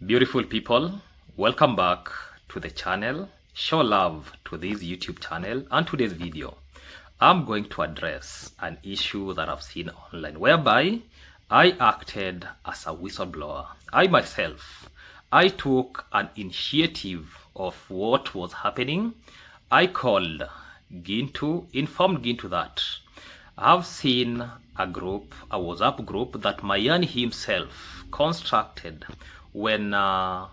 Beautiful people, welcome back to the channel. Show love to this YouTube channel, and today's video I'm going to address an issue that I've seen online whereby I acted as a whistleblower. I took an initiative of what was happening. I called Gintu, informed Gintu that I've seen a WhatsApp group that Mayani himself constructed when the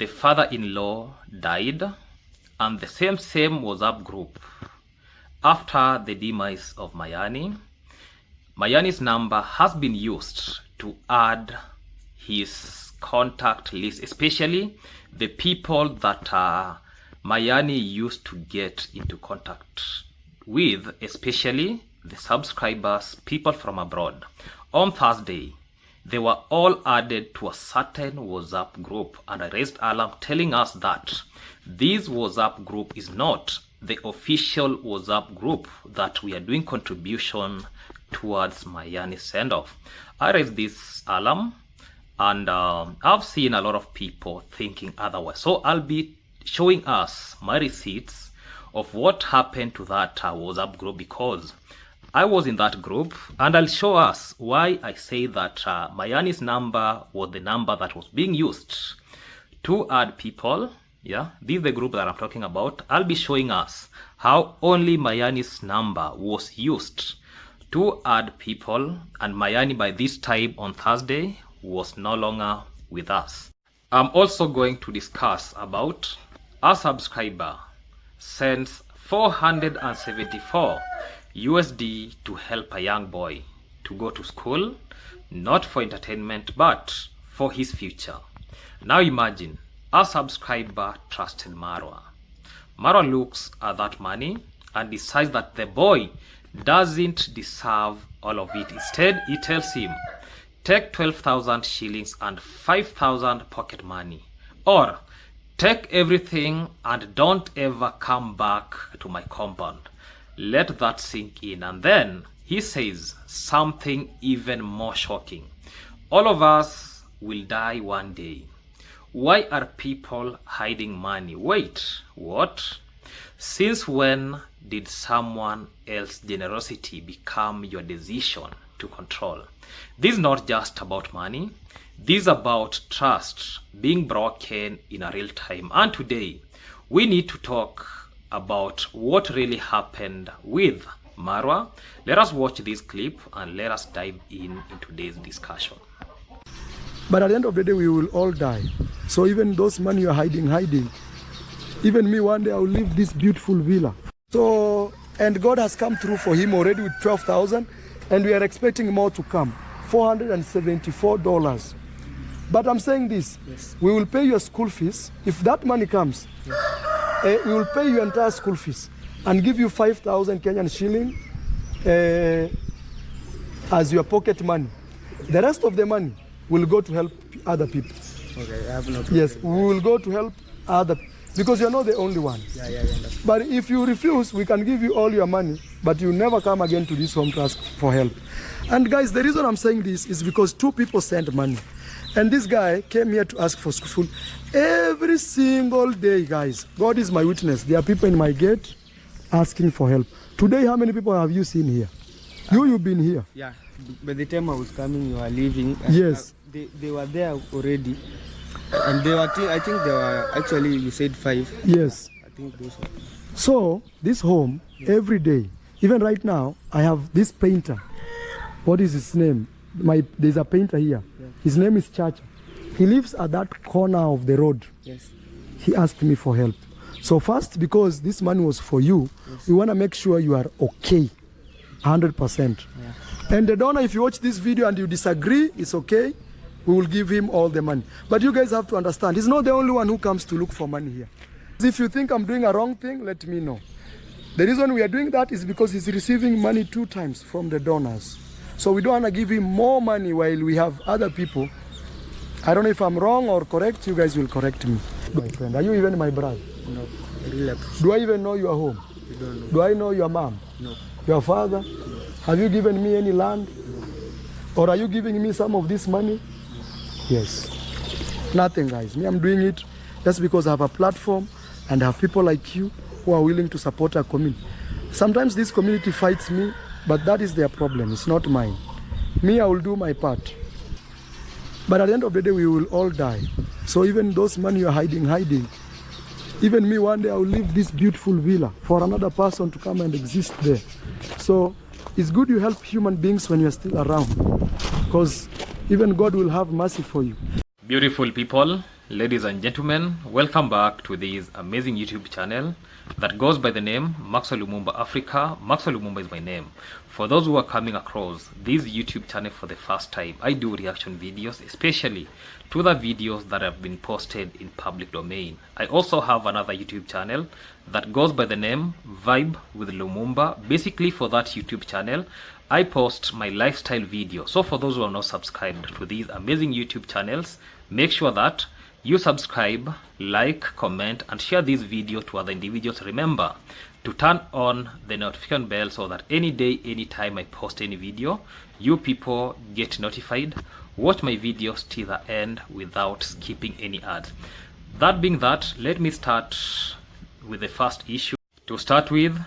father-in-law died, and the same WhatsApp group after the demise of Mayani's number has been used to add his contact list, especially the people that Mayani used to get into contact with, especially the subscribers, people from abroad. On Thursday, they were all added to a certain WhatsApp group, and I raised alarm telling us that this WhatsApp group is not the official WhatsApp group that we are doing contribution towards Mayani's send-off. I raised this alarm, and I've seen a lot of people thinking otherwise. So I'll be showing us my receipts of what happened to that WhatsApp group, because I was in that group, and I'll show us why I say that Mayani's number was the number that was being used to add people. Yeah, this is the group that I'm talking about. I'll be showing us how only Mayani's number was used to add people, and Mayani by this time on Thursday was no longer with us. I'm also going to discuss about a subscriber sends 474 USD to help a young boy to go to school, not for entertainment but for his future. Now imagine a subscriber trusted Marwa. Marwa looks at that money and decides that the boy doesn't deserve all of it. Instead, he tells him, take 12,000 shillings and 5,000 pocket money, or take everything and don't ever come back to my compound. Let that sink in. And then he says something even more shocking. All of us will die one day. Why are people hiding money? Wait, what? Since when did someone else's generosity become your decision to control? This is not just about money. This is about trust being broken in a real time. And today we need to talk about what really happened with Marwa. Let us watch this clip and let us dive in today's discussion. But at the end of the day, we will all die. So even those money you're hiding, even me, one day I will leave this beautiful villa. So, and God has come through for him already with 12,000, and we are expecting more to come, $474. But I'm saying this, yes, we will pay your school fees. If that money comes, yes, we will pay your entire school fees and give you 5,000 Kenyan shilling as your pocket money. The rest of the money will go to help other people. Okay, I have no problem. Yes, we will go to help other, because you're not the only one. Yeah, but if you refuse, we can give you all your money, but you never come again to this home to ask for help. And guys, the reason I'm saying this is because two people sent money. And this guy came here to ask for school food every single day, guys. God is my witness. There are people in my gate asking for help. Today, how many people have you seen here? You've been here. Yeah, by the time I was coming, you were leaving. Yes. They were there already. And they were, I think they were, actually, you said 5. Yes. I think those were. So, this home, every day, even right now, I have this painter. What is his name? There's a painter here. Yeah. His name is Chacha. He lives at that corner of the road. Yes. He asked me for help. So first, because this money was for you, yes, we want to make sure you are okay, 100%. Yeah. And the donor, if you watch this video and you disagree, it's okay. We will give him all the money. But you guys have to understand, he's not the only one who comes to look for money here. If you think I'm doing a wrong thing, let me know. The reason we are doing that is because he's receiving money 2 times from the donors. So we don't want to give him more money while we have other people. I don't know if I'm wrong or correct. You guys will correct me. My friend, are you even my brother? No, really. Do I even know your home? You don't know. Do I know your mom? No. Your father? No. Have you given me any land? No. Or are you giving me some of this money? No. Yes. Nothing, guys. Me, I'm doing it just because I have a platform and I have people like you who are willing to support our community. Sometimes this community fights me, but that is their problem. It's not mine. Me, I will do my part. But at the end of the day, we will all die. So even those money you're hiding, even me, one day I will leave this beautiful villa for another person to come and exist there. So it's good you help human beings when you're still around, because even God will have mercy for you. Beautiful people, ladies and gentlemen, welcome back to this amazing YouTube channel that goes by the name Maxwell Lumumba Africa. Maxwell Lumumba is my name. For those who are coming across this YouTube channel for the first time, I do reaction videos, especially to the videos that have been posted in public domain. I also have another YouTube channel that goes by the name Vibe with Lumumba. Basically, for that YouTube channel, I post my lifestyle video. So for those who are not subscribed to these amazing YouTube channels, make sure that you subscribe, like, comment, and share this video to other individuals. Remember to turn on the notification bell so that any day, anytime I post any video, you people get notified. Watch my videos till the end without skipping any ads. That being that, let me start with the first issue. To start with,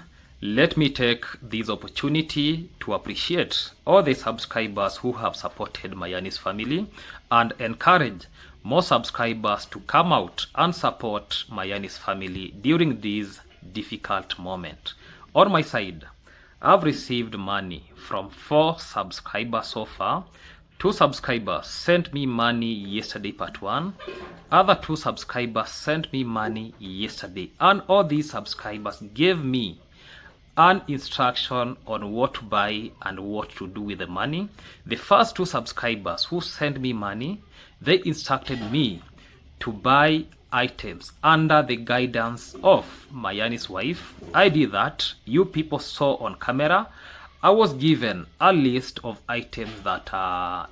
let me take this opportunity to appreciate all the subscribers who have supported Mayani's family and encourage more subscribers to come out and support Mayani's family during this difficult moment. On my side, I've received money from 4 subscribers so far. 2 subscribers sent me money yesterday, part 1. Other 2 subscribers sent me money yesterday, and all these subscribers gave me an instruction on what to buy and what to do with the money. The first 2 subscribers who sent me money, they instructed me to buy items under the guidance of Mayani's wife. I did that. You people saw on camera. I was given a list of items that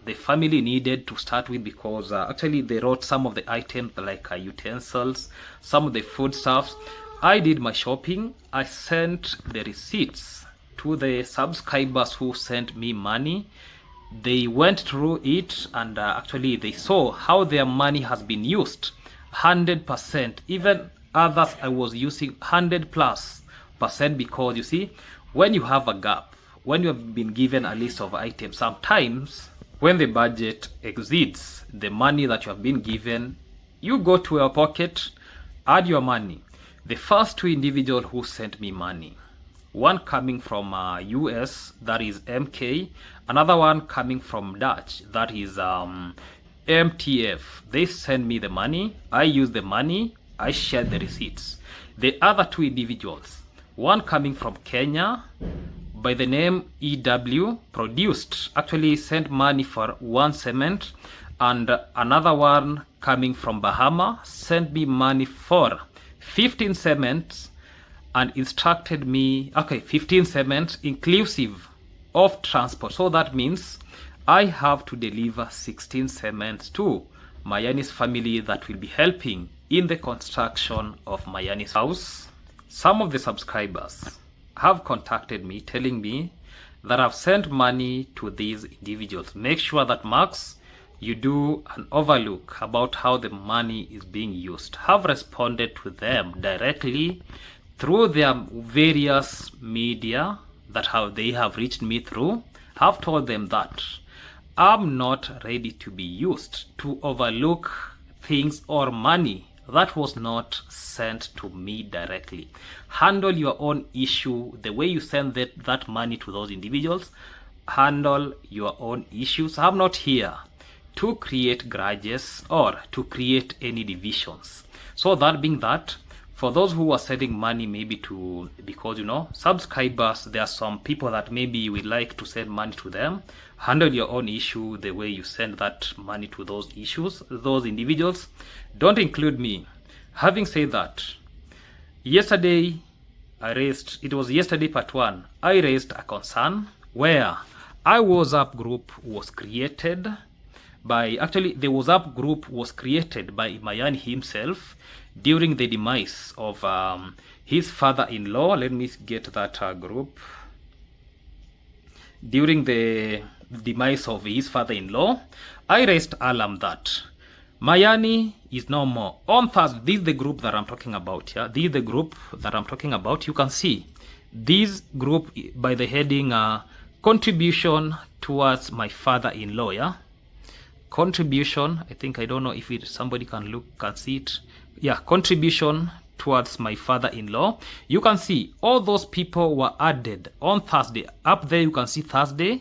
the family needed to start with, because actually they wrote some of the items like utensils, some of the foodstuffs. I did my shopping. I sent the receipts to the subscribers who sent me money. They went through it and actually they saw how their money has been used 100%. Even others, I was using 100+%, because you see, when you have a gap, when you have been given a list of items, sometimes when the budget exceeds the money that you have been given, you go to your pocket, add your money. The first 2 individuals who sent me money, one coming from US, that is MK, another one coming from Dutch, that is MTF. They send me the money, I use the money, I share the receipts. The other 2 individuals, one coming from Kenya by the name EW, produced, actually sent money for 1 cement, and another one coming from Bahama sent me money for 15 cements and instructed me, 15 cements inclusive of transport. So that means I have to deliver 16 cements to Mayani's family that will be helping in the construction of Mayani's house. Some of the subscribers have contacted me telling me that I've sent money to these individuals. Make sure that, Max, you do an overlook about how the money is being used. Have responded to them directly through their various media that they have reached me through. Have told them that I'm not ready to be used to overlook things or money that was not sent to me directly. Handle your own issue the way you send that money to those individuals. Handle your own issues. I'm not here to create grudges or to create any divisions. So that being that, for those who are sending money, maybe to, because you know, subscribers, there are some people that maybe you would like to send money to them. Handle your own issue the way you send that money to those individuals. Don't include me. Having said that, yesterday it was yesterday part 1, I raised a concern where a WhatsApp group was created by, actually the WhatsApp group was created by Mayani himself during the demise of his father-in-law. Let me get that group. During the demise of his father-in-law, I raised alarm that Mayani is no more. On Thursday, this is the group that I'm talking about. Yeah, this is the group that I'm talking about. You can see this group by the heading contribution towards my father-in-law. Yeah, contribution. I think, I don't know if somebody can see it. Yeah, contribution towards my father-in-law. You can see all those people were added on Thursday. Up there you can see Thursday.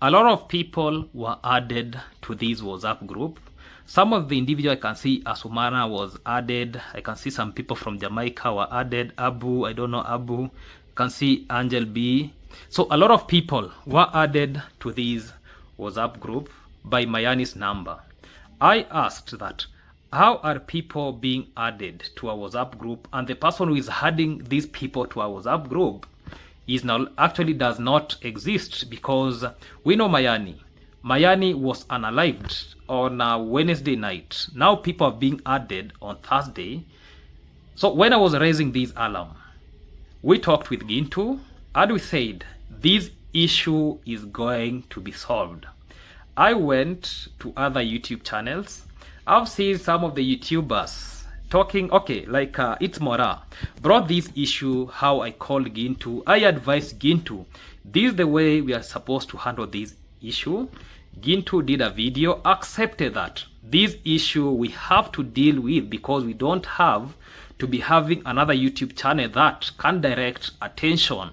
A lot of people were added to this WhatsApp group. Some of the individual I can see, Asumana was added. I can see some people from Jamaica were added. Abu, I don't know Abu. I can see Angel B. So a lot of people were added to this WhatsApp group by Mayani's number. I asked that, how are people being added to a WhatsApp group, and the person who is adding these people to a WhatsApp group is now actually does not exist, because we know Mayani. Mayani was unalived on a Wednesday night. Now people are being added on Thursday. So when I was raising this alarm, we talked with Gintu and we said this issue is going to be solved. I went to other YouTube channels. I've seen some of the YouTubers talking, okay, like It's Mora brought this issue, how I called Gintu. I advised Gintu, this is the way we are supposed to handle this issue. Gintu did a video, accepted that this issue we have to deal with, because we don't have to be having another YouTube channel that can direct attention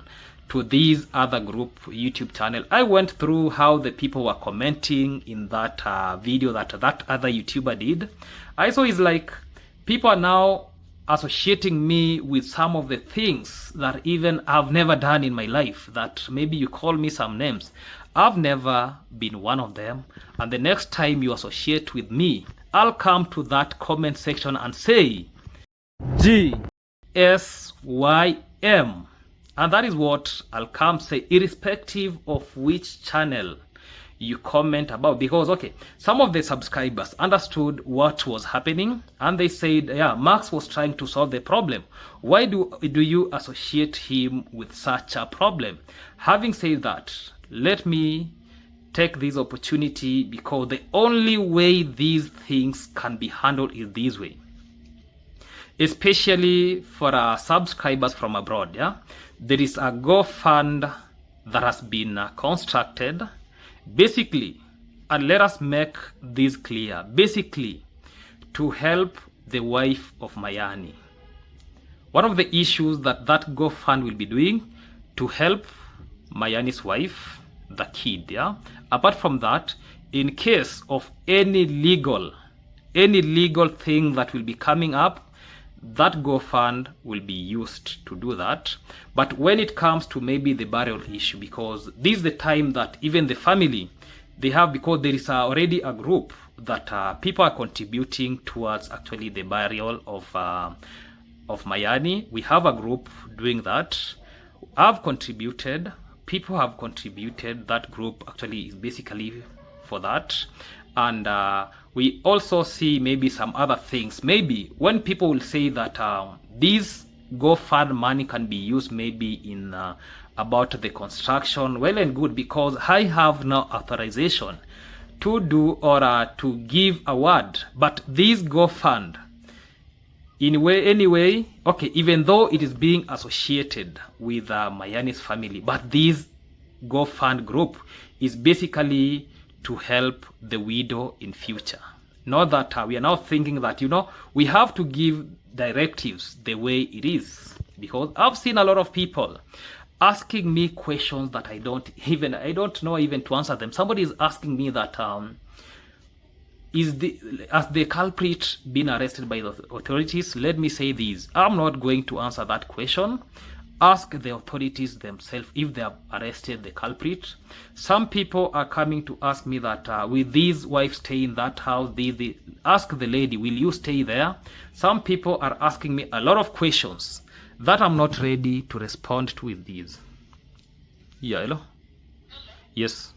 to these other group YouTube channel. I went through how the people were commenting in that video that other YouTuber did. I saw it's like people are now associating me with some of the things that even I've never done in my life, that maybe you call me some names. I've never been one of them, and the next time you associate with me, I'll come to that comment section and say GSYM, and that is what I'll come say, irrespective of which channel you comment about. Because okay, some of the subscribers understood what was happening and they said, yeah, Max was trying to solve the problem. Why do you associate him with such a problem? Having said that, let me take this opportunity, because the only way these things can be handled is this way, especially for our subscribers from abroad. Yeah, there is a GoFund that has been constructed, basically, and let us make this clear, basically to help the wife of Mayani. One of the issues that GoFund will be doing to help Mayani's wife, the kid. Yeah, apart from that, in case of any legal thing that will be coming up, that GoFund will be used to do that. But when it comes to maybe the burial issue, because this is the time that even the family, they have, because there is already a group that people are contributing towards actually the burial of Mayani. We have a group doing that. I've contributed, people have contributed. That group actually is basically for that. And we also see maybe some other things. Maybe when people will say that this GoFund money can be used maybe in about the construction, well and good, because I have no authorization to do or to give a word. But this GoFund, anyway, okay, even though it is being associated with Mayani's family, but this GoFund group is basically to help the widow in future. Not that we are now thinking that, you know, we have to give directives the way it is, because I've seen a lot of people asking me questions that I don't know even to answer them. Somebody is asking me that has the culprit been arrested by the authorities? Let me say this, I'm not going to answer that question. Ask the authorities themselves if they have arrested the culprit. Some people are coming to ask me that with this wife stay in that house, ask the lady, will you stay there? Some people are asking me a lot of questions that I'm not ready to respond to with these. Yeah, hello? Yes.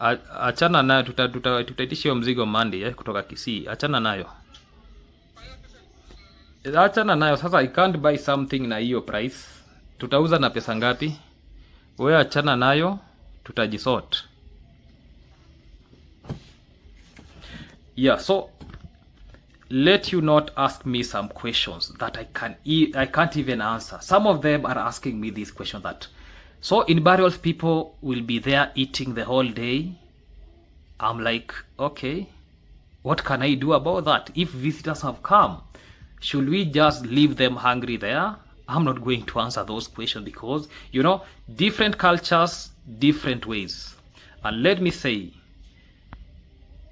Achana nayo, tutaitisha hiyo mzigo Monday kutoka Kisii. Achana nayo. Achana nayo sasa, I can't buy something na hiyo price. Tutauza na pesa ngapi? Wewe achana nayo, tutajisort. Yeah, so let you not ask me some questions that I can't even answer. Some of them are asking me these questions that, so in burials people will be there eating the whole day. I'm like, okay, what can I do about that? If visitors have come, should we just leave them hungry there? I'm not going to answer those questions because, you know, different cultures, different ways. And let me say,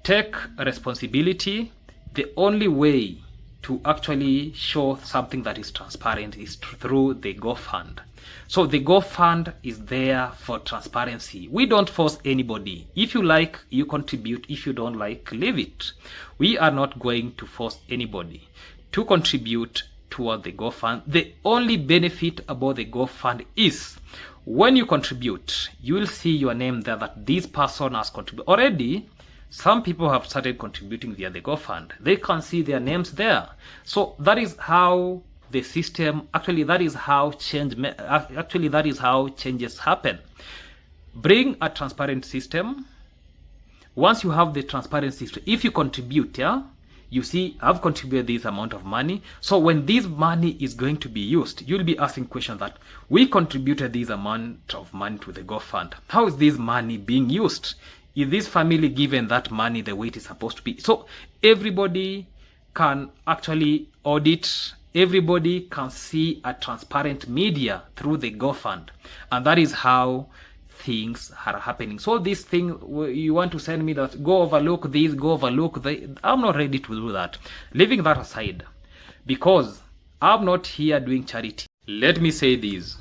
take responsibility. The only way to actually show something that is transparent is through the GoFund. So the GoFund is there for transparency. We don't force anybody. If you like, you contribute. If you don't like, leave it. We are not going to force anybody to contribute toward the GoFund. The only benefit about the GoFund is when you contribute, you will see your name there that this person has contributed. Already, some people have started contributing via the GoFund. They can see their names there. So that is how the system, actually that is how changes happen. Bring a transparent system. Once you have the transparent system, if you contribute, yeah, you see, I've contributed this amount of money. So when this money is going to be used, you'll be asking questions that we contributed this amount of money to the GoFund. How is this money being used? Is this family given that money the way it is supposed to be? So everybody can actually audit. Everybody can see a transparent media through the GoFund. And that is how things are happening. So this thing, you want to send me that, go overlook this, go overlook that. I'm not ready to do that. Leaving that aside, because I'm not here doing charity. Let me say this.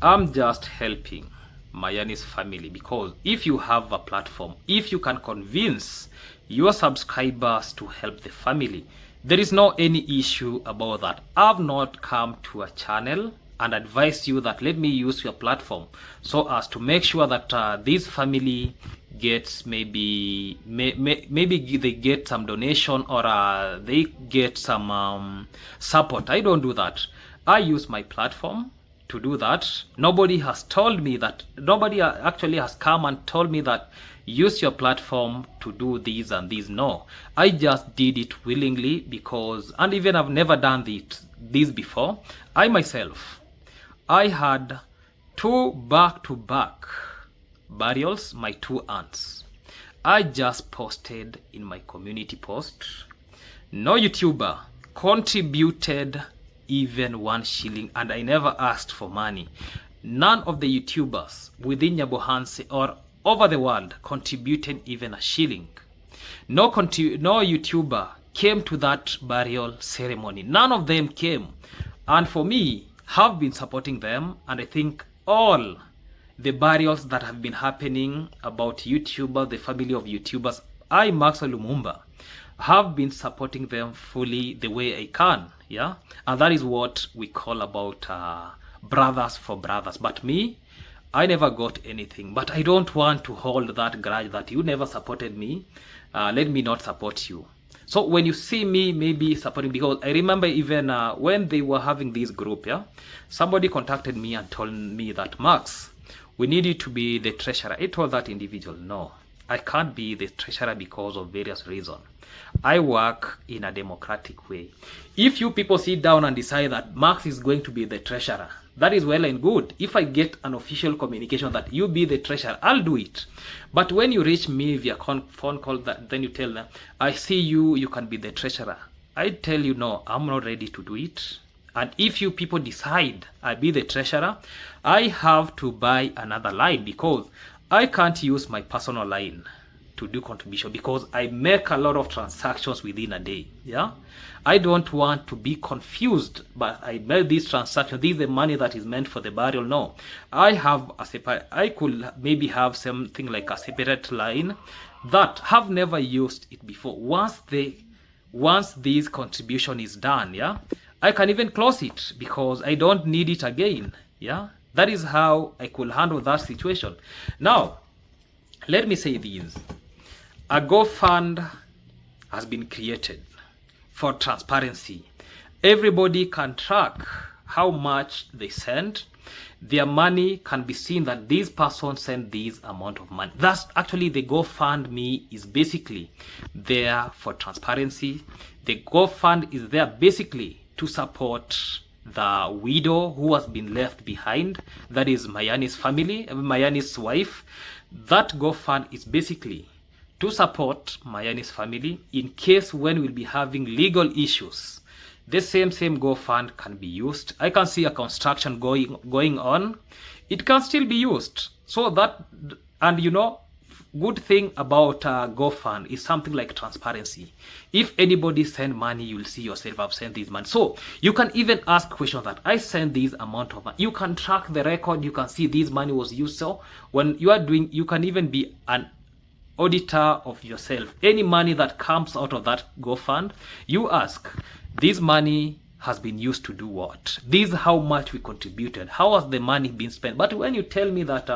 I'm just helping Mayani's family, because if you have a platform, if you can convince your subscribers to help the family, there is no any issue about that. I've not come to a channel and advise you that let me use your platform so as to make sure that this family gets maybe they get some donation or they get some support. I don't do that. I use my platform to do that. Nobody has told me that, nobody actually has come and told me that use your platform to do these and these. No, I just did it willingly because, and even I've never done this before. I myself, I had 2 back-to-back burials, my 2 aunts. I just posted in my community post. No YouTuber contributed even 1 shilling, and I never asked for money. None of the YouTubers within Nyabohanse or over the world contributed even a shilling. No YouTuber came to that burial ceremony. None of them came. And for me, have been supporting them, and I think all the burials that have been happening about YouTubers, the family of YouTubers, I, Maxwell Lumumba, have been supporting them fully the way I can. Yeah, and that is what we call about brothers for brothers. But me, I never got anything. But I don't want to hold that grudge that you never supported me. Let me not support you. So when you see me maybe supporting, because I remember even when they were having this group, yeah, somebody contacted me and told me that, Max, we need you to be the treasurer. I told that individual, no, I can't be the treasurer because of various reasons. I work in a democratic way. If you people sit down and decide that Max is going to be the treasurer, that is well and good. If I get an official communication that you be the treasurer, I'll do it. But when you reach me via phone call, then you tell them, I see you can be the treasurer. I tell you, no, I'm not ready to do it. And if you people decide I be the treasurer, I have to buy another line, because I can't use my personal line to do contribution, because I make a lot of transactions within a day. Yeah, I don't want to be confused, but I made this transaction, this is the money that is meant for the burial. No, I have a separate, I could maybe have something like a separate line that have never used it before. Once this contribution is done, yeah, I can even close it because I don't need it again. Yeah, that is how I could handle that situation. Now, let me say this. A GoFund has been created for transparency. Everybody can track how much they sent. Their money can be seen that this person sent this amount of money. That's actually the GoFundMe is basically there for transparency. The GoFund is there basically to support the widow who has been left behind. That is Mayani's family, Mayani's wife. That GoFund is basically to support Mayani's family in case when we'll be having legal issues. The same GoFund can be used. I can see a construction going on. It can still be used. So that, and you know, good thing about GoFund is something like transparency. If anybody send money, you'll see yourself, I've sent this money. So you can even ask questions that I sent this amount of money. You can track the record. You can see this money was used. So when you are doing, you can even be an auditor of yourself. Any money that comes out of that GoFund, you ask, this money has been used to do what? This is how much we contributed. How has the money been spent? But when you tell me that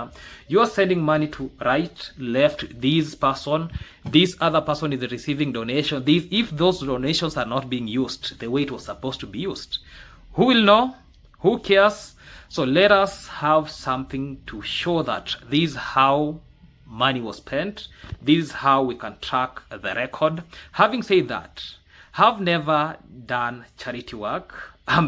you are sending money to right, left, this person, this other person is receiving donation, if those donations are not being used the way it was supposed to be used, who will know? Who cares? So let us have something to show that this is how money was spent. This is how we can track the record. Having said that, have never done charity work.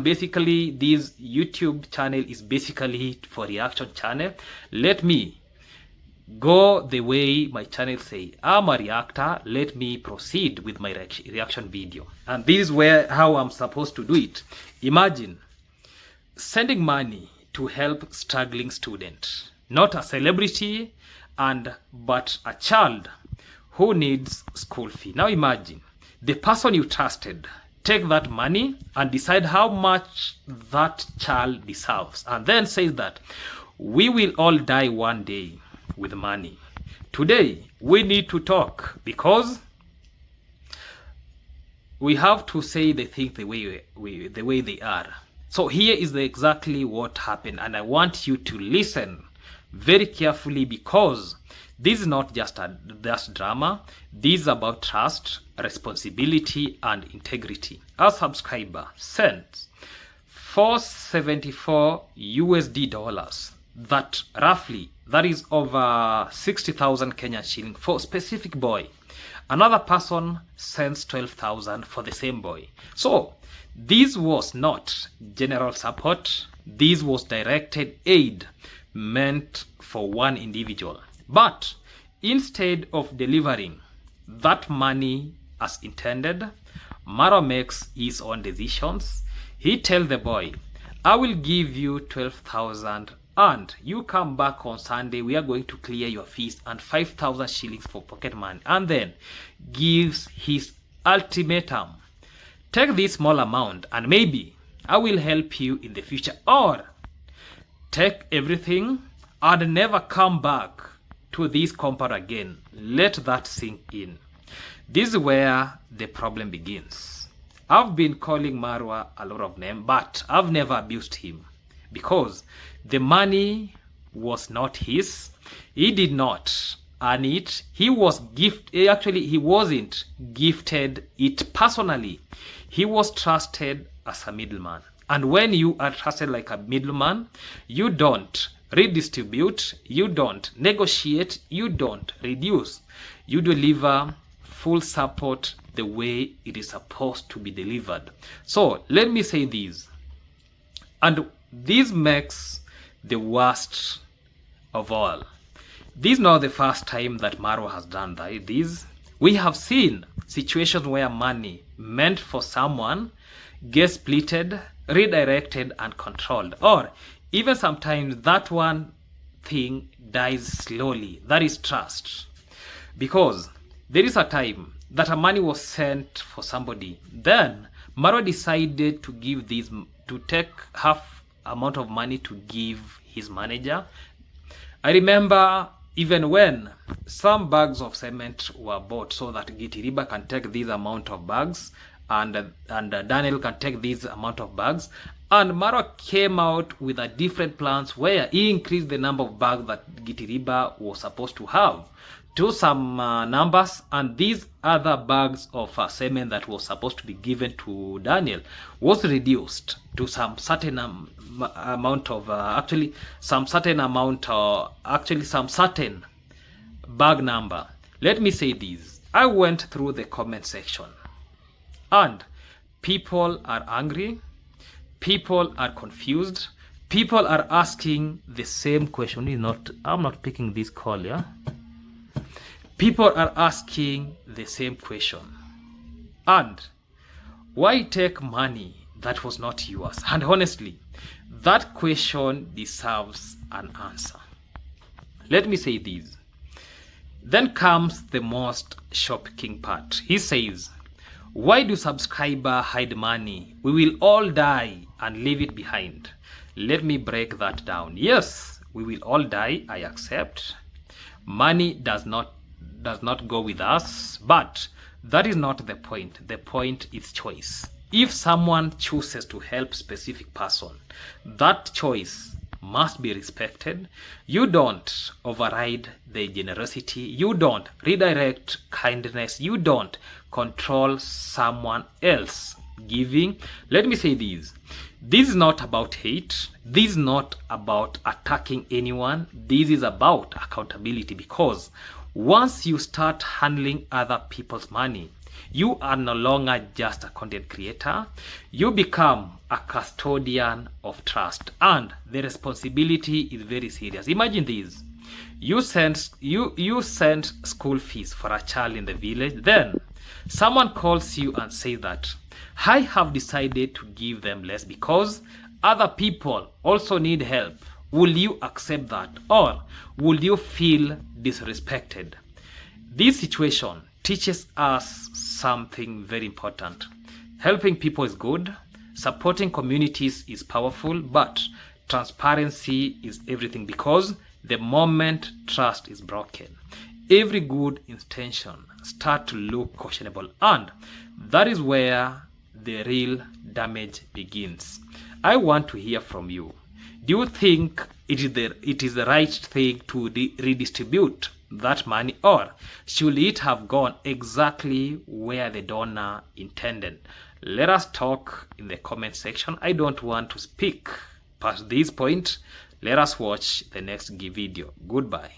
Basically, this YouTube channel is basically for reaction channel. Let me go the way my channel say. I'm a reactor. Let me proceed with my reaction video. And this is how I'm supposed to do it. Imagine sending money to help struggling student, not a celebrity, but a child who needs school fee. Now imagine the person you trusted take that money and decide how much that child deserves, and then says that we will all die one day with money. Today we need to talk because we have to say the thing the way they are. So here is exactly what happened, and I want you to listen very carefully because this is not just drama. This is about trust, responsibility, and integrity. A subscriber sent $474 USD. That is over 60,000 Kenyan shilling for a specific boy. Another person sends 12,000 for the same boy. So this was not general support. This was directed aid meant for one individual. But instead of delivering that money as intended, Marwa makes his own decisions. He tells the boy, I will give you 12,000 and you come back on Sunday. We are going to clear your fees and 5,000 shillings for pocket money. And then gives his ultimatum. Take this small amount and maybe I will help you in the future, or take everything and never come back to this compound again. Let that sink in. This is where the problem begins. I've been calling Marwa a lot of names, but I've never abused him because the money was not his. He did not earn it. He was actually he wasn't gifted it personally. He was trusted as a middleman. And when you are trusted like a middleman, you don't redistribute, you don't negotiate, you don't reduce. You deliver full support the way it is supposed to be delivered. So let me say this, and this makes the worst of all. This is not the first time that Marwa has done this. We have seen situations where money meant for someone gets splitted, redirected, and controlled, or even sometimes that one thing dies slowly. That is trust. Because there is a time that a money was sent for somebody. Then Marwa decided to take half amount of money to give his manager. I remember even when some bags of cement were bought so that Gitiriba can take this amount of bags and Daniel can take this amount of bags. And Marwa came out with a different plans where he increased the number of bags that Gitiriba was supposed to have to some numbers, and these other bags of semen that was supposed to be given to Daniel was reduced to some certain amount of some certain bag number. Let me say this. I went through the comment section and people are angry, people are confused, people are asking the same question. I'm not picking this call, yeah? People are asking the same question. And why take money that was not yours? And honestly, that question deserves an answer. Let me say this. Then comes the most shocking part. He says, why do subscribers hide money? We will all die and leave it behind. Let me break that down. Yes, we will all die, I accept. Money does not go with us, but that is not the point. The point is choice. If someone chooses to help specific person, that choice must be respected. You don't override the generosity. You don't redirect kindness. You don't control someone else giving. Let me say this. This is not about hate. This is not about attacking anyone. This is about accountability, because once you start handling other people's money, you are no longer just a content creator. You become a custodian of trust, and the responsibility is very serious. Imagine this. You send school fees for a child in the village. Then someone calls you and says that I have decided to give them less because other people also need help. Will you accept that, or will you feel disrespected? This situation teaches us something very important. Helping people is good, supporting communities is powerful, but transparency is everything, because the moment trust is broken, every good intention starts to look questionable, and that is where the real damage begins. I want to hear from you. Do you think it is the right thing to redistribute that money, or should it have gone exactly where the donor intended? Let us talk in the comment section. I don't want to speak past this point. Let us watch the next video. Goodbye.